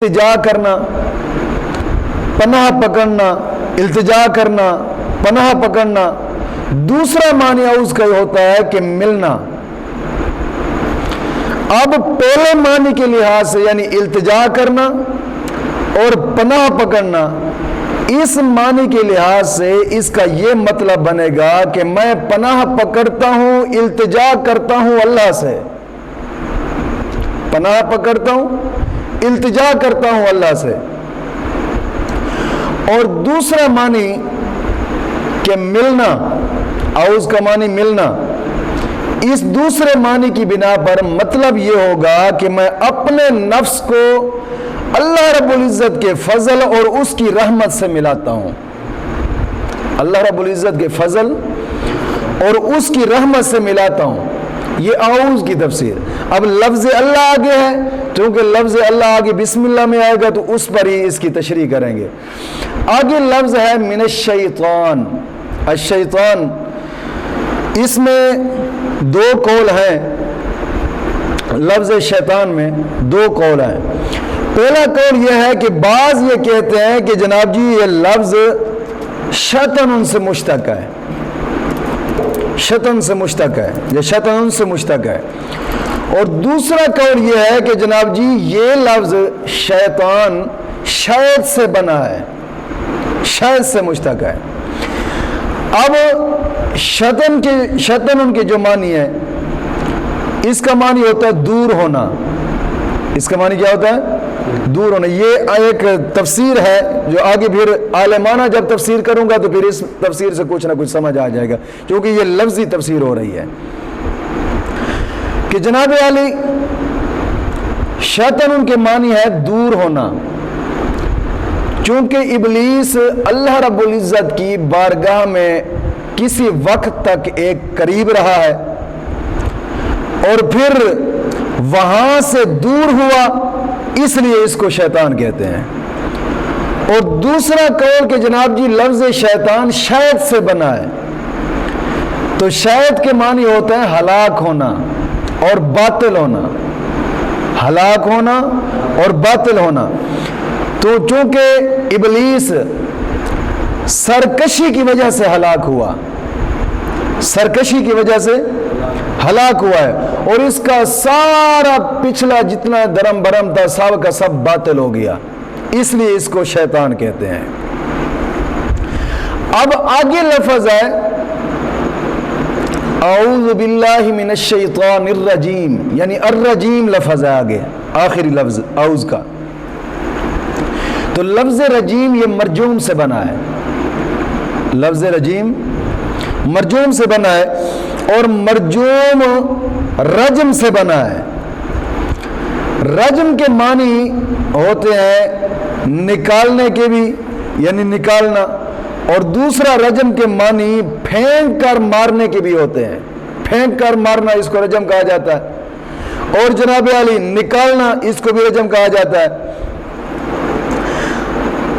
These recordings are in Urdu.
التجا کرنا، پناہ پکڑنا، التجا کرنا، پناہ پکڑنا۔ دوسرا معنی اعوذ کا یہ ہوتا ہے کہ ملنا۔ اب پہلے معنی کے لحاظ سے یعنی التجا کرنا اور پناہ پکڑنا، اس معنی کے لحاظ سے اس کا یہ مطلب بنے گا کہ میں پناہ پکڑتا ہوں، التجا کرتا ہوں اللہ سے، پناہ پکڑتا ہوں، التجا کرتا ہوں اللہ سے۔ اور دوسرا معنی کہ ملنا، اعوذ کا معنی ملنا، اس دوسرے معنی کی بنا پر مطلب یہ ہوگا کہ میں اپنے نفس کو اللہ رب العزت کے فضل اور اس کی رحمت سے ملاتا ہوں، اللہ رب العزت کے فضل اور اس کی رحمت سے ملاتا ہوں۔ یہ اعوذ کی تفسیر۔ اب لفظ اللہ آگے ہے، چونکہ لفظ اللہ آگے بسم اللہ میں آئے گا تو اس پر ہی اس کی تشریح کریں گے۔ آگے لفظ ہے من الشیطان، الشیطان، اس میں دو قول ہیں، لفظ شیطان میں دو قول ہیں۔ پہلا قول یہ ہے کہ بعض یہ کہتے ہیں کہ جناب جی یہ لفظ شیطان سے مشتق ہے، شیطان سے مشتق ہے، یہ شیطان سے مشتق ہے۔ اور دوسرا قول یہ ہے کہ جناب جی یہ لفظ شیطان شاید سے بنا ہے، شاید سے مشتق ہے۔ اب شیطان کے جو معنی ہے، اس کا معنی ہوتا ہے دور ہونا۔ اس کا معنی کیا ہوتا ہے؟ دور ہونا۔ یہ ایک تفسیر ہے جو آگے پھر عالمانہ جب تفسیر کروں گا تو پھر اس تفسیر سے کچھ نہ کچھ سمجھ آ جائے گا، کیونکہ یہ لفظی تفسیر ہو رہی ہے کہ جناب علی شیطان کے معنی ہے دور ہونا، چونکہ ابلیس اللہ رب العزت کی بارگاہ میں کسی وقت تک ایک قریب رہا ہے اور پھر وہاں سے دور ہوا، اس لیے اس کو شیطان کہتے ہیں۔ اور دوسرا قول کہ جناب جی لفظ شیطان شاید سے بنا ہے، تو شاید کے معنی ہوتا ہے ہلاک ہونا اور باطل ہونا، ہلاک ہونا اور باطل ہونا۔ تو چونکہ ابلیس سرکشی کی وجہ سے ہلاک ہوا، سرکشی کی وجہ سے ہلاک ہوا ہے، اور اس کا سارا پچھلا جتنا درم برم تھا سب کا سب باطل ہو گیا، اس لیے اس کو شیطان کہتے ہیں۔ اب آگے لفظ ہے اعوذ باللہ من الشیطان الرجیم، یعنی الرجیم لفظ ہے آگے، آخری لفظ اعوذ کا۔ تو لفظ رجیم یہ مرجوم سے بنا ہے، لفظ رجیم مرجوم سے بنا ہے، اور مرجوم رجم سے بنا ہے۔ رجم کے معنی ہوتے ہیں نکالنے کے بھی، یعنی نکالنا، اور دوسرا رجم کے معنی پھینک کر مارنے کے بھی ہوتے ہیں، پھینک کر مارنا اس کو رجم کہا جاتا ہے، اور جناب علی نکالنا اس کو بھی رجم کہا جاتا ہے۔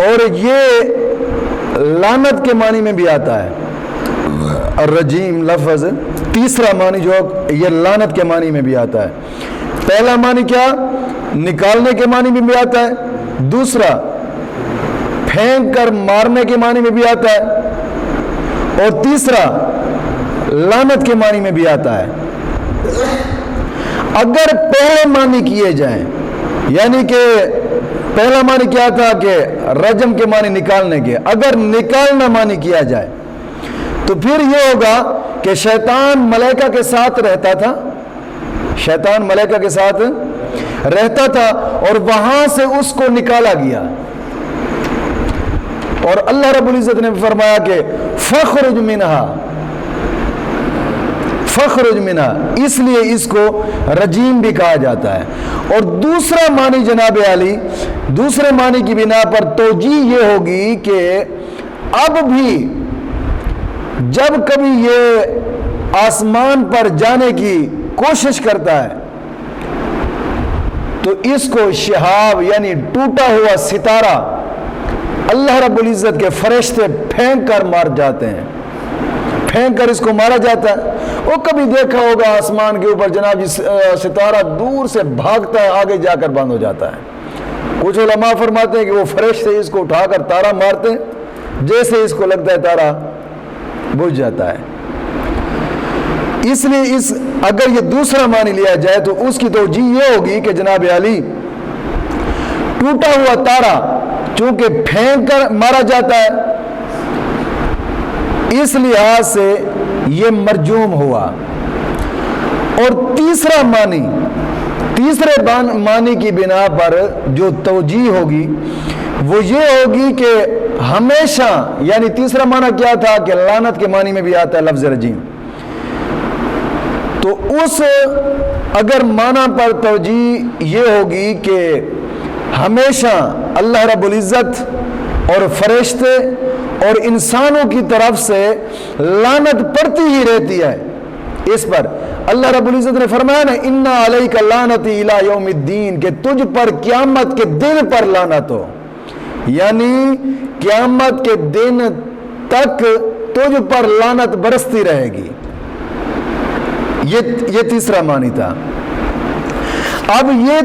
اور یہ لعنت کے معنی میں بھی آتا ہے الرجیم لفظ، تیسرا معنی جو یہ لعنت کے معنی میں بھی آتا ہے۔ پہلا معنی کیا؟ نکالنے کے معنی میں بھی آتا ہے، دوسرا پھینک کر مارنے کے معنی میں بھی آتا ہے، اور تیسرا لعنت کے معنی میں بھی آتا ہے۔ اگر پہلے معنی کیے جائیں، یعنی کہ پہلا معنی کیا تھا کہ رجم کے معنی نکالنے کے، اگر نکالنا معنی کیا جائے تو پھر یہ ہوگا کہ شیطان ملائکہ کے ساتھ رہتا تھا، شیطان ملائکہ کے ساتھ رہتا تھا اور وہاں سے اس کو نکالا گیا، اور اللہ رب العزت نے فرمایا کہ فخرج منہا، فخرج منہا، اس لیے اس کو رجیم بھی کہا جاتا ہے۔ اور دوسرا معنی جناب علی، دوسرے معنی کی بنا پر توجیہ یہ ہوگی کہ اب بھی جب کبھی یہ آسمان پر جانے کی کوشش کرتا ہے تو اس کو شہاب یعنی ٹوٹا ہوا ستارہ اللہ رب العزت کے فرشتے پھینک کر مار جاتے ہیں، پھینک کر اس کو مارا جاتا ہے۔ وہ کبھی دیکھا ہوگا آسمان کے اوپر جناب ستارہ دور سے بھاگتا ہے، آگے جا کر بند ہو جاتا ہے، کچھ علماء فرماتے ہیں کہ وہ فرشتے اس کو اٹھا کر تارا مارتے ہیں، جیسے اس کو لگتا ہے تارا بجھ جاتا ہے۔ اس لیے اگر یہ دوسرا معنی لیا جائے تو اس کی توجیہ یہ ہوگی کہ جناب علی ٹوٹا ہوا تارا چونکہ پھینک کر مارا جاتا ہے، اس لحاظ سے یہ مرجوم ہوا۔ اور تیسرے معنی کی بنا پر جو توجیہ ہوگی وہ یہ ہوگی کہ ہمیشہ، یعنی تیسرا معنی کیا تھا کہ لعنت کے معنی میں بھی آتا ہے لفظ رجیم، تو اس اگر معنی پر توجیہ یہ ہوگی کہ ہمیشہ اللہ رب العزت اور فرشتے اور انسانوں کی طرف سے لعنت پڑتی ہی رہتی ہے اس پر۔ اللہ رب العزت نے فرمایا نا انا علیک لعنتی الی یوم الدین، کہ تجھ پر قیامت کے دن پر لعنت ہو، یعنی قیامت کے دن تک تجھ پر لعنت برستی رہے گی۔ یہ تیسرا معنی تھا۔ اب یہ